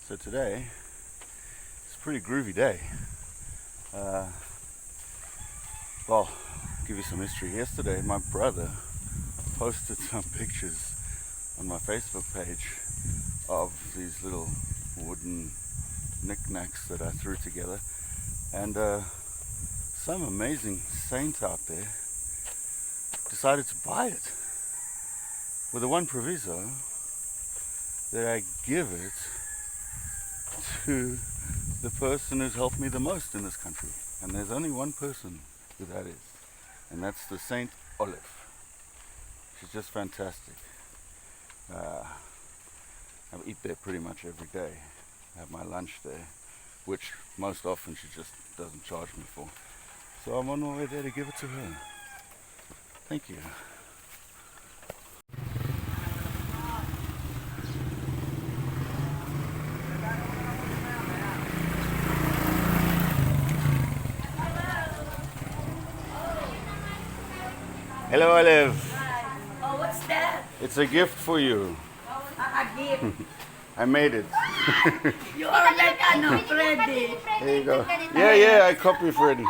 So today, it's a pretty groovy day. Well, I'll give you some history. Yesterday, my brother posted some pictures on my Facebook page of these little wooden knickknacks that I threw together, and some amazing saint out there decided to buy it with the one proviso that I give it to the person who's helped me the most in this country. And there's only one person who that is, and that's the Saint Olive. She's just fantastic. I eat there pretty much every day. I have my lunch there, which most often she just doesn't charge me for. So I'm on my way there to give it to her. Thank you. Hello, Olive. Oh, what's that? It's a gift for you. A gift. I made it. You are like Freddy. There you go. Yeah, I copy Freddy.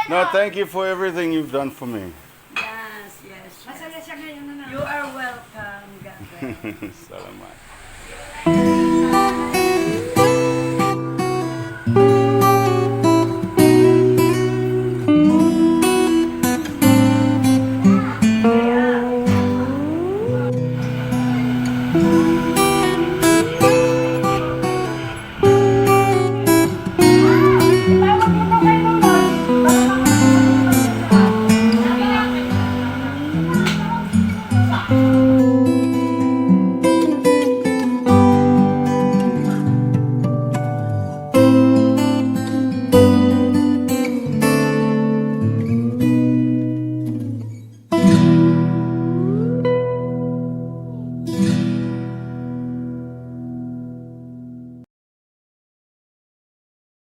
No, thank you for everything you've done for me. Yes. You are welcome. God bless. Salamat.